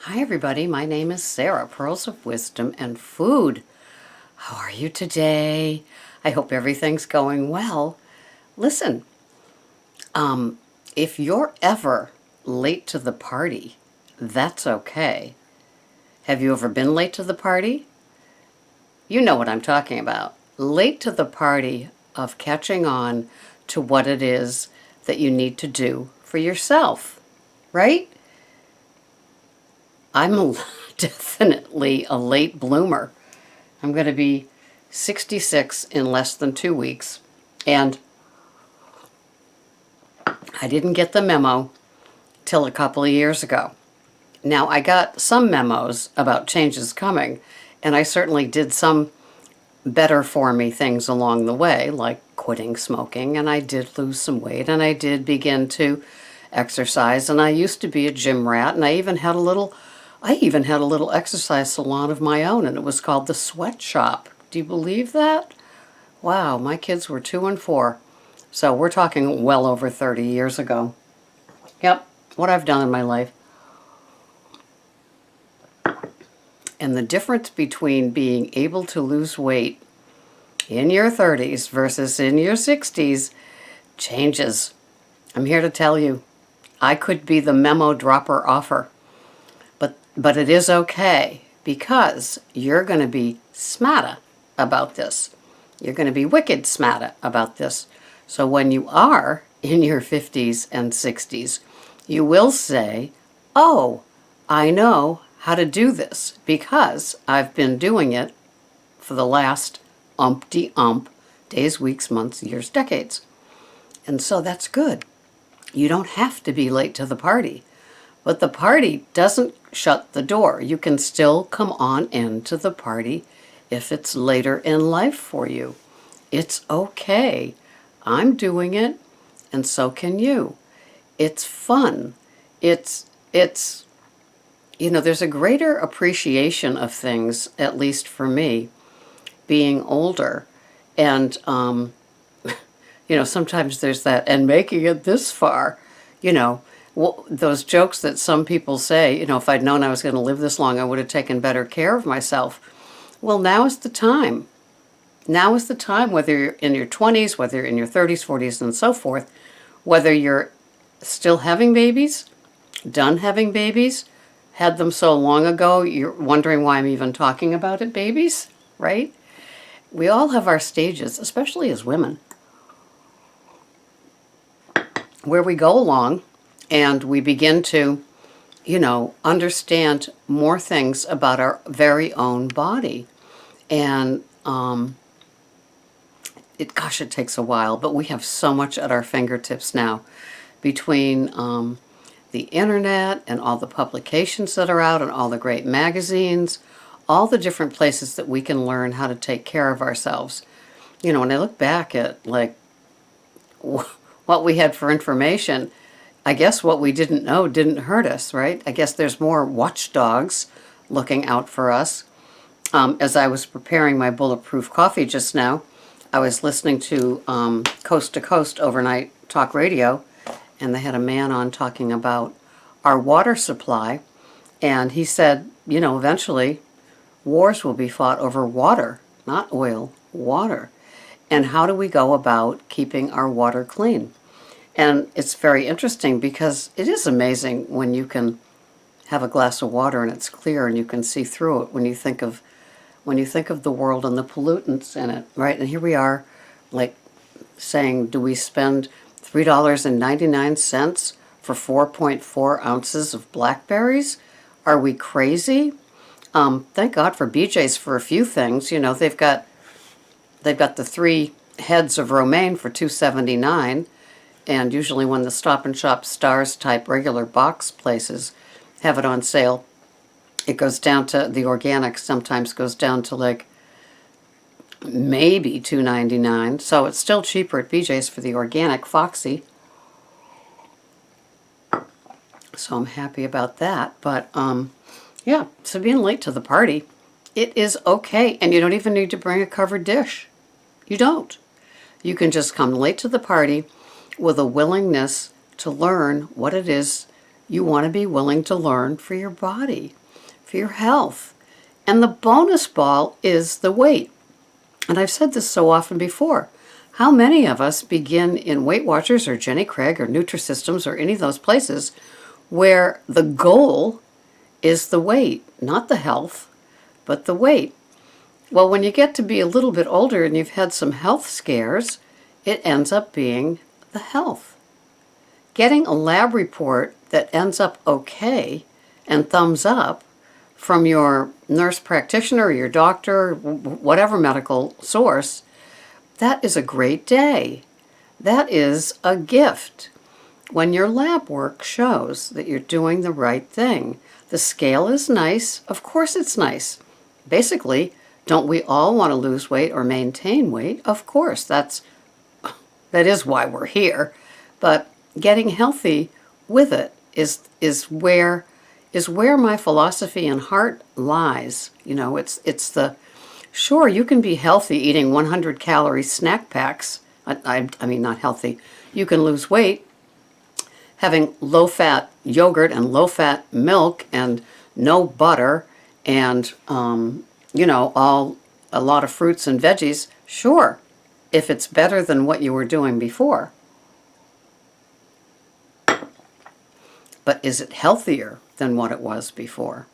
Hi everybody, my name is Sarah, Pearls of Wisdom and Food. How are you today? I hope everything's going well. Listen, if you're ever late to the party, that's okay. Have you ever been late to the party? You know what I'm talking about. Late to the party of catching on to what it is that you need to do for yourself, right? I'm definitely a late bloomer. I'm going to be 66 in less than 2 weeks, and I didn't get the memo till a couple of years ago. Now, I got some memos about changes coming, and I certainly did some better for me things along the way, like quitting smoking, and I did lose some weight, and I did begin to exercise, and I used to be a gym rat, and I even had a little exercise salon of my own, and it was called the Sweatshop. Do you believe that? Wow, my kids were 2 and 4. So we're talking well over 30 years ago. Yep, what I've done in my life. And the difference between being able to lose weight in your 30s versus in your 60s changes. I'm here to tell you, I could be the memo dropper offer. But it is okay, because you're going to be smarter about this. You're going to be wicked smarter about this. So when you are in your 50s and 60s, you will say, oh, I know how to do this because I've been doing it for the last days, weeks, months, years, decades. And so that's good. You don't have to be late to the party. But the party doesn't shut the door. You can still come on into the party if it's later in life for you. It's okay. I'm doing it, and so can you. It's fun. It's there's a greater appreciation of things, at least for me, being older. And, sometimes there's that, and making it this far, those jokes that some people say, if I'd known I was going to live this long, I would have taken better care of myself. Well, now is the time. Now is the time, whether you're in your 20s, whether you're in your 30s, 40s, and so forth, whether you're still having babies, done having babies, had them so long ago, you're wondering why I'm even talking about it, babies, right? We all have our stages, especially as women, where we go along and we begin to, understand more things about our very own body. And it takes a while, but we have so much at our fingertips now, between the internet and all the publications that are out and all the great magazines, all the different places that we can learn how to take care of ourselves. When I look back at what we had for information, I guess what we didn't know didn't hurt us, right? I guess there's more watchdogs looking out for us. As I was preparing my bulletproof coffee just now, I was listening to Coast to Coast overnight talk radio, and they had a man on talking about our water supply, and he said, eventually wars will be fought over water, not oil, water. And how do we go about keeping our water clean? And it's very interesting because it is amazing when you can have a glass of water and it's clear and you can see through it when you think of the world and the pollutants in it, right? And here we are, like, saying, do we spend $3.99 for 4.4 ounces of blackberries? Are we crazy? Thank God for BJ's for a few things. They've got the 3 heads of romaine for $2.79. And usually when the Stop and Shop Stars type regular box places have it on sale, it goes down to, the organic sometimes goes down to like maybe $2.99. So it's still cheaper at BJ's for the organic Foxy. So I'm happy about that. But yeah, so being late to the party, it is okay. And you don't even need to bring a covered dish. You don't. You can just come late to the party with a willingness to learn what it is You want to be willing to learn for your body, for your health. And the bonus ball is the weight. And I've said this so often before. How many of us begin in Weight Watchers or Jenny Craig or Nutrisystems or any of those places where the goal is the weight, not the health, but the weight? Well, when you get to be a little bit older and you've had some health scares, it ends up being the health. Getting a lab report that ends up okay and thumbs up from your nurse practitioner or your doctor, whatever medical source, that is a great day. That is a gift. When your lab work shows that you're doing the right thing. The scale is nice. Of course it's nice. Basically, don't we all want to lose weight or maintain weight? Of course, that is why we're here. But getting healthy with it is where my philosophy and heart lies. You know, it's the sure, you can be healthy eating 100-calorie snack packs. I mean, not healthy. You can lose weight having low-fat yogurt and low-fat milk and no butter and you know, a lot of fruits and veggies, sure, if it's better than what you were doing before. But is it healthier than what it was before?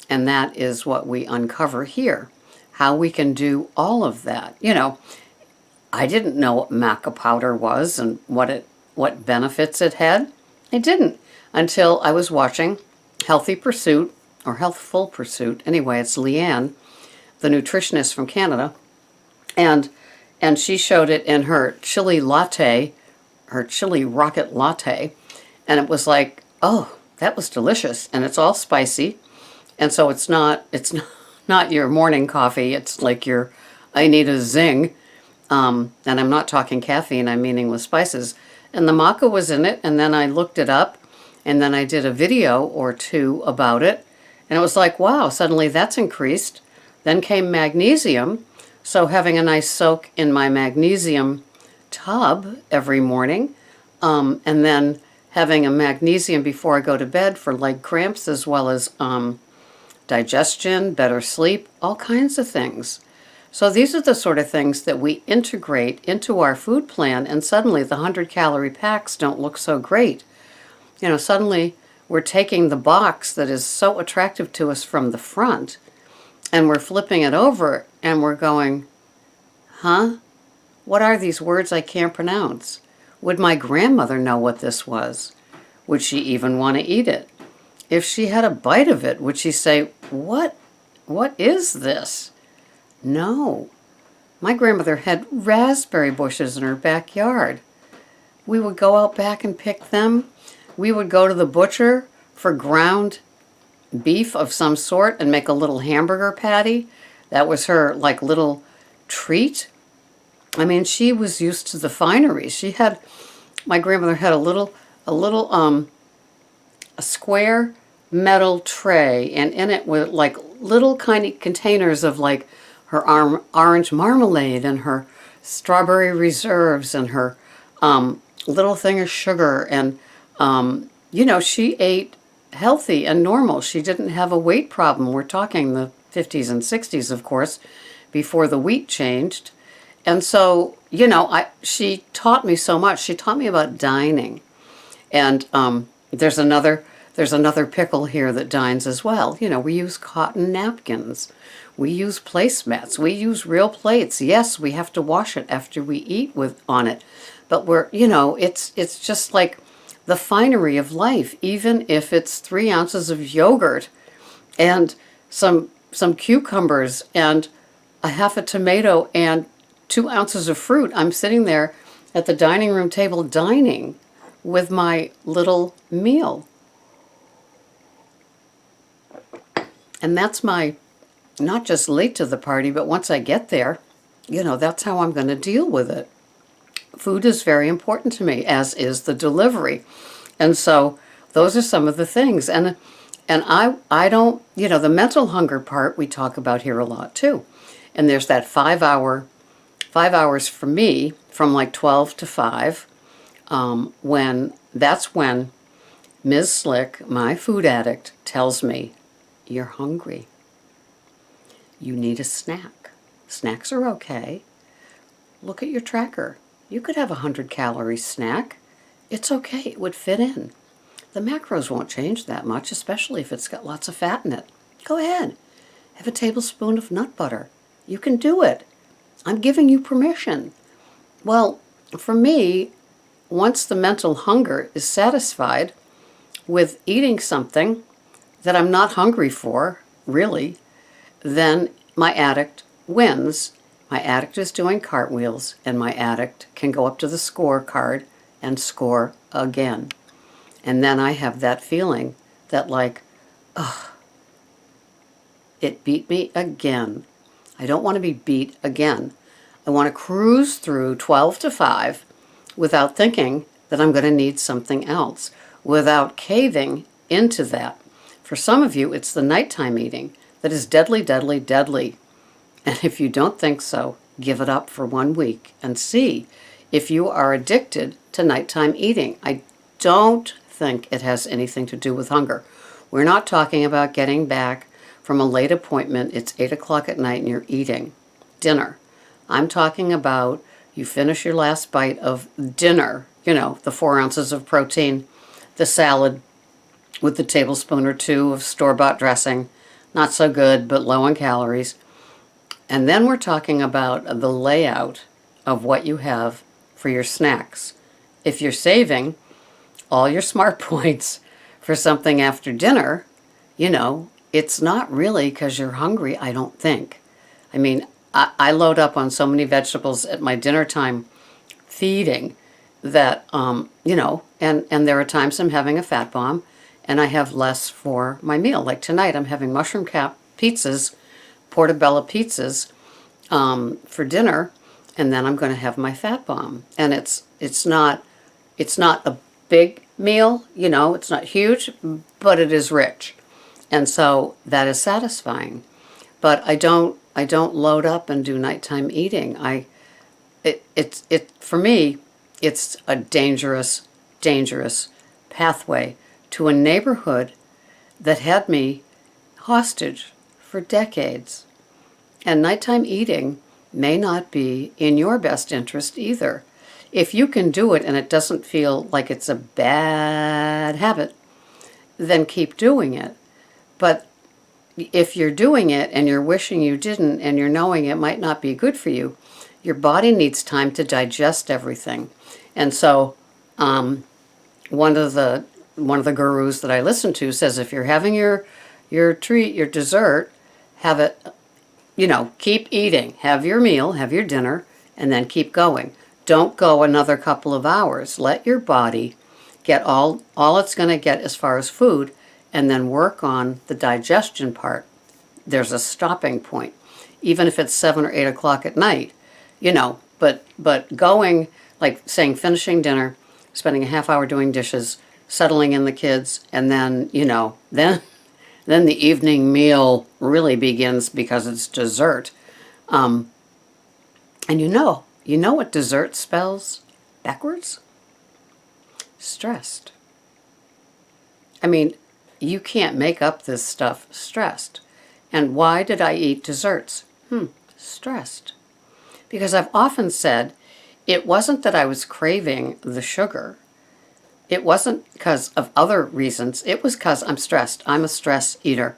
And that is what we uncover here, how we can do all of that. You know, I didn't know what maca powder was and what benefits it had. I didn't until I was watching Healthy Pursuit, or Healthful Pursuit. Anyway, it's Leanne, the nutritionist from Canada, and she showed it in her chili latte, her chili rocket latte, and it was like, oh, that was delicious, and it's all spicy, and so it's not your morning coffee. It's like your I need a zing, and I'm not talking caffeine. I'm meaning with spices. And the maca was in it, and then I looked it up, and then I did a video or two about it, and it was like, wow, suddenly that's increased. Then came magnesium, so having a nice soak in my magnesium tub every morning, and then having a magnesium before I go to bed for leg cramps as well as digestion, better sleep, all kinds of things. So these are the sort of things that we integrate into our food plan, and suddenly the 100-calorie packs don't look so great. You know, suddenly we're taking the box that is so attractive to us from the front, and we're flipping it over, and we're going, huh? What are these words I can't pronounce? Would my grandmother know what this was? Would she even want to eat it? If she had a bite of it, would she say, what is this? No. My grandmother had raspberry bushes in her backyard. We would go out back and pick them. We would go to the butcher for ground beef of some sort and make a little hamburger patty. That was her like little treat. I mean, she was used to the fineries. My grandmother had a square metal tray, and in it were like little tiny containers of like her orange marmalade and her strawberry reserves and her little thing of sugar. And, you know, she ate healthy and normal. She didn't have a weight problem. We're talking the 50s and 60s, of course, before the wheat changed. And so, you know, she taught me so much. She taught me about dining. And there's another pickle here that dines as well. You know, we use cotton napkins. We use placemats. We use real plates. Yes, we have to wash it after we eat on it. But it's just like the finery of life, even if it's 3 ounces of yogurt and some cucumbers and a half a tomato and 2 ounces of fruit. I'm sitting there at the dining room table dining with my little meal. And that's my, not just late to the party, but once I get there, you know, that's how I'm going to deal with it. Food is very important to me, as is the delivery. And so those are some of the things. And I don't, you know, the mental hunger part we talk about here a lot too. And there's that 5 hours for me from like 12 to 5, when Ms. Slick, my food addict, tells me, you're hungry. You need a snack. Snacks are okay. Look at your tracker. You could have a 100-calorie snack. It's okay. It would fit in. The macros won't change that much, especially if it's got lots of fat in it. Go ahead. Have a tablespoon of nut butter. You can do it. I'm giving you permission. Well, for me, once the mental hunger is satisfied with eating something that I'm not hungry for, really, then my addict wins. My addict is doing cartwheels, and my addict can go up to the scorecard and score again. And then I have that feeling that, like, ugh, it beat me again. I don't want to be beat again. I want to cruise through 12 to 5 without thinking that I'm going to need something else, without caving into that. For some of you, it's the nighttime eating that is deadly, deadly, deadly. And if you don't think so, give it up for 1 week and see if you are addicted to nighttime eating. I don't think it has anything to do with hunger. We're not talking about getting back from a late appointment. It's 8 o'clock at night and you're eating dinner. I'm talking about you finish your last bite of dinner, the 4 ounces of protein, the salad with the tablespoon or 2 of store-bought dressing, not so good, but low in calories. And then we're talking about the layout of what you have for your snacks. If you're saving all your smart points for something after dinner, it's not really because you're hungry, I don't think. I mean, I load up on so many vegetables at my dinner time feeding that, and there are times I'm having a fat bomb and I have less for my meal. Like tonight, I'm having mushroom cap pizzas, portobello pizzas for dinner, and then I'm going to have my fat bomb. And it's not a big meal, it's not huge, but it is rich. And so that is satisfying. But I don't load up and do nighttime eating. For me, it's a dangerous, dangerous pathway to a neighborhood that had me hostage for decades. And nighttime eating may not be in your best interest either. If you can do it and it doesn't feel like it's a bad habit, then keep doing it. But if you're doing it and you're wishing you didn't and you're knowing it might not be good for you, your body needs time to digest everything. And so one of the gurus that I listen to says if you're having your treat, your dessert, have it, keep eating. Have your meal, have your dinner, and then keep going. Don't go another couple of hours. Let your body get all it's going to get as far as food, and then work on the digestion part. There's a stopping point, even if it's 7 or 8 o'clock at night, but going, like saying finishing dinner, spending a half hour doing dishes, settling in the kids, and then, then the evening meal really begins because it's dessert. And you know what dessert spells backwards? Stressed. I mean, you can't make up this stuff stressed. And why did I eat desserts? Stressed. Because I've often said it wasn't that I was craving the sugar. It wasn't because of other reasons. It was because I'm stressed. I'm a stress eater.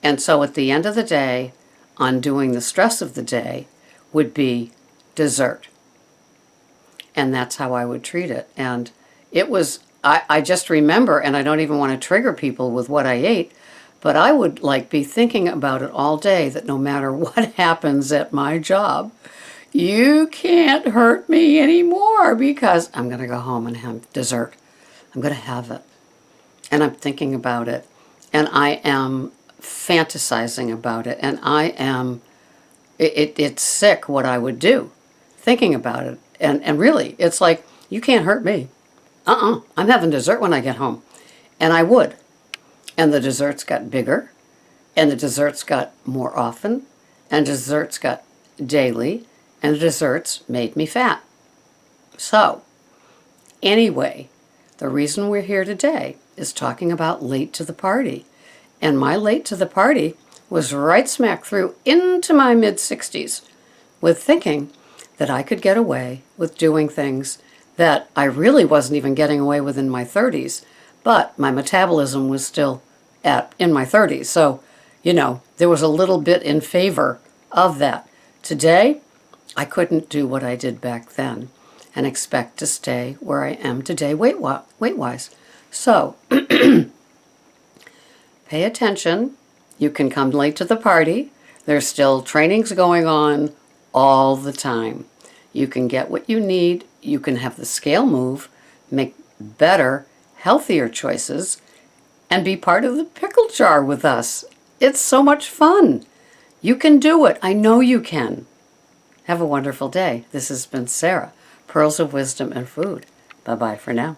And so at the end of the day, undoing the stress of the day would be dessert. And that's how I would treat it. And it was, I just remember, and I don't even want to trigger people with what I ate, but I would be thinking about it all day, that no matter what happens at my job, you can't hurt me anymore because I'm going to go home and have dessert. I'm going to have it. And I'm thinking about it. And I am fantasizing about it. And it's sick what I would do thinking about it. And really, it's like, you can't hurt me. I'm having dessert when I get home. And I would. And the desserts got bigger. And the desserts got more often. And desserts got daily. And the desserts made me fat. So, anyway, the reason we're here today is talking about late to the party. And my late to the party was right smack through into my mid-60s with thinking that I could get away with doing things that I really wasn't even getting away with in my 30s, but my metabolism was still in my 30s. So, there was a little bit in favor of that. Today, I couldn't do what I did back then and expect to stay where I am today weight-wise. So, pay attention. You can come late to the party. There's still trainings going on all the time. You can get what you need. You can have the scale move, make better, healthier choices, and be part of the pickle jar with us. It's so much fun. You can do it. I know you can. Have a wonderful day. This has been Sarah, Pearls of Wisdom and Food. Bye-bye for now.